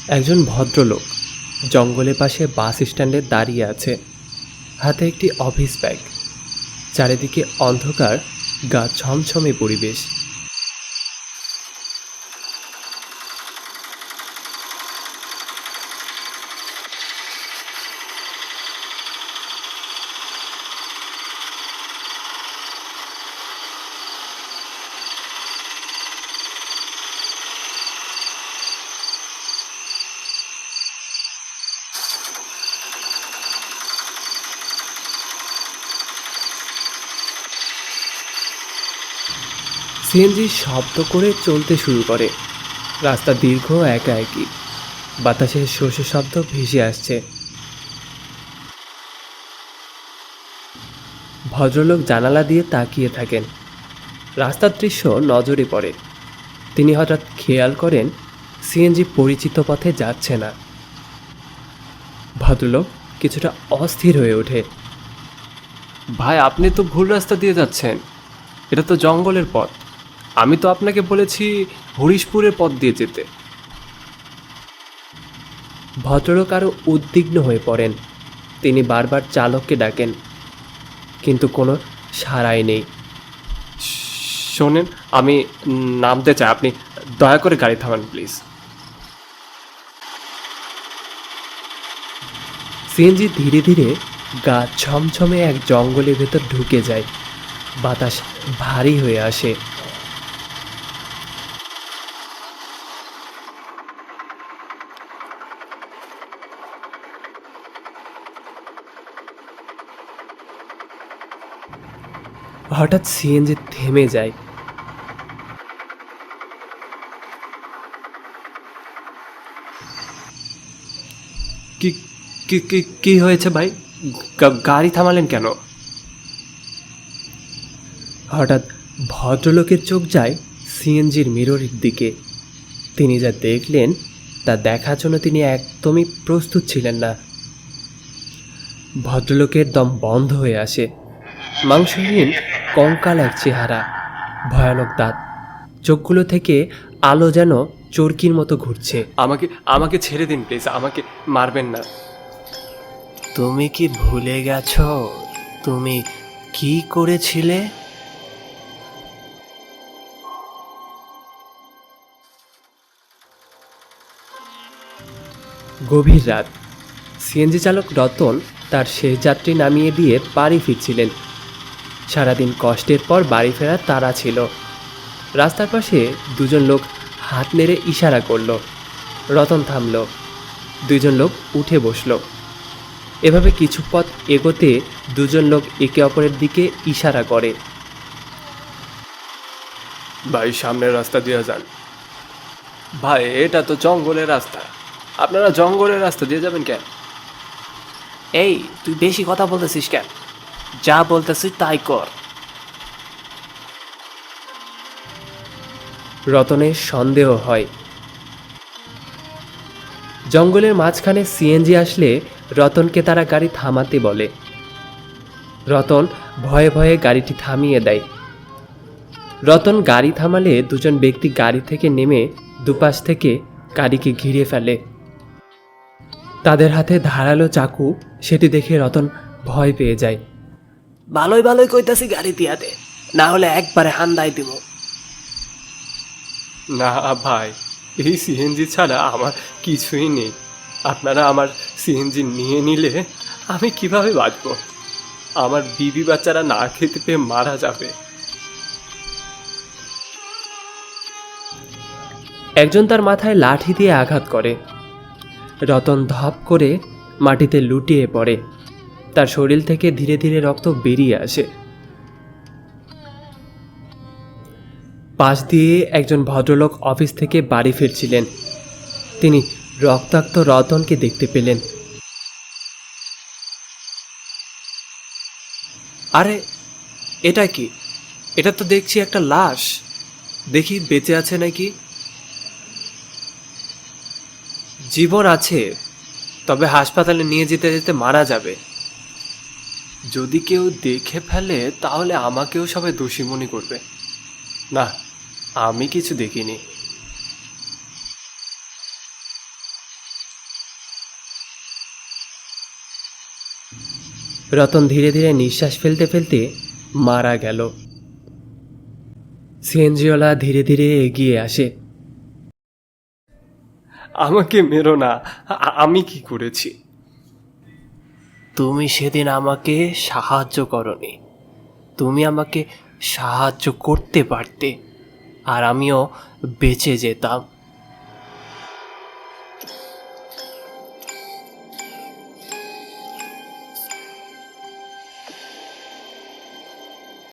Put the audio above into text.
একজন ভদ্রলোক জঙ্গলের পাশে বাস স্ট্যান্ডে দাঁড়িয়ে আছে, হাতে একটি অফিস ব্যাগ। চারিদিকে অন্ধকার, গা ছমছমে পরিবেশ। সিএনজি শব্দ করে চলতে শুরু করে। রাস্তা দীর্ঘ, একা একই, বাতাসে শস্য শব্দ ভেসে আসছে। ভদ্রলোক জানালা দিয়ে তাকিয়ে থাকেন। রাস্তার দৃশ্য নজরে পড়ে। তিনি হঠাৎ খেয়াল করেন সিএনজি পরিচিত পথে যাচ্ছে না। ভদ্রলোক কিছুটা অস্থির হয়ে ওঠে। ভাই, আপনি তো ভুল রাস্তা দিয়ে যাচ্ছেন। এটা তো জঙ্গলের পথ। আমি তো আপনাকে বলেছি হরিশপুরের পথ দিয়ে যেতে। ভদ্রলোক আরও উদ্বিগ্ন হয়ে পড়েন। তিনি বারবার চালককে ডাকেন, কিন্তু কোনো সাড়াই নেই। শোনেন, আমি নামতে চাই, আপনি দয়া করে গাড়ি থামান প্লিজ। সিএনজি ধীরে ধীরে গা ছমছমে এক জঙ্গলের ভেতর ঢুকে যায়। বাতাস ভারী হয়ে আসে। হঠাৎ সিএনজি থেমে যায়। কি কি কি কি হয়েছে ভাই? গাড়ি থামালেন কেন? হঠাৎ ভদ্রলোকের চোখ যায় সিএনজির মিররের দিকে। তিনি যা দেখলেন তা দেখার জন্য তিনি একদমই প্রস্তুত ছিলেন না। ভদ্রলোকের দম বন্ধ হয়ে আসে। মাংসহীন কঙ্কাল এক চেহারা, ভয়ানক দাঁত, চোখগুলো থেকে আলো যেন চরকির মতো ঘুরছে। আমাকে আমাকে ছেড়ে দিন প্লিজ, আমাকে মারবেন না। তুমি কি ভুলে গেছো তুমি কি করেছিলে? গভীর রাত। সিএনজি চালক রতন তার শেষ যাত্রী নামিয়ে দিয়ে বাড়ি ফিরছিলেন। সারাদিন কষ্টের পর বাড়ি ফেরার তাড়া ছিল। রাস্তার পাশে দুজন লোক হাত নেড়ে ইশারা করল। রতন থামল। দুজন লোক উঠে বসল। এভাবে কিছু পথ এগোতে দুজন লোক একে অপরের দিকে ইশারা করে। ভাই, সামনের রাস্তা দিয়ে যান। ভাই, এটা তো জঙ্গলের রাস্তা, আপনারা জঙ্গলের রাস্তা দিয়ে যাবেন কেন? এই, তুই বেশি কথা বলতেছিস কেন? যা বলতেছিস তাই কর। রতনের সন্দেহ হয়। জঙ্গলের মাঝখানে সিএনজি আসলে রতনকে তারা গাড়ি থামাতে বলে। রতন ভয়ে ভয়ে গাড়িটি থামিয়ে দেয়। রতন গাড়ি থামালে দুজন ব্যক্তি গাড়ি থেকে নেমে দুপাশ থেকে গাড়িকে ঘিরে ফেলে। তাদের হাতে ধারালো চাকু। সেটি দেখে রতন ভয় পেয়ে যায়। ভালোই ভালোই কইতাছি গাড়ি তিয়াতে, না হলে একবারে হান্দাই দিব। না ভাই, এই সিএনজি ছাড়া আমার কিছুই নেই। আপনারা আমার সিএনজি নিয়ে নিলে আমি কিভাবে বাঁচব? আমার বিবি বাচ্চারা না খেতে পেয়ে মারা যাবে। একজন তার মাথায় লাঠি দিয়ে আঘাত করে। রতন ধপ করে মাটিতে লুটিয়ে পড়ে। তার শরীর থেকে ধীরে ধীরে রক্ত বেরিয়ে আসে। পাশ দিয়ে একজন ভদ্রলোক অফিস থেকে বাড়ি ফিরছিলেন। তিনি রক্তাক্ত রতনকে দেখতে পেলেন। আরে, এটা কি? এটা তো দেখছি একটা লাশ। দেখি বেঁচে আছে নাকি। জীবন আছে, তবে হাসপাতালে নিয়ে যেতে যেতে মারা যাবে। যদি কেউ দেখে ফেলে তাহলে আমাকেও সবাই দোষী মনে করবে। না, আমি কিছু দেখিনি। রতন ধীরে ধীরে নিঃশ্বাস ফেলতে ফেলতে মারা গেল। সিএনজিওয়ালা ধীরে ধীরে এগিয়ে আসে। আমাকে মেরো না, আমি কি করেছি? তুমি সেদিন আমাকে সাহায্য করনি, তুমি আমাকে সাহায্য করতে পারতে, আর আমিও বেঁচে যেতাম।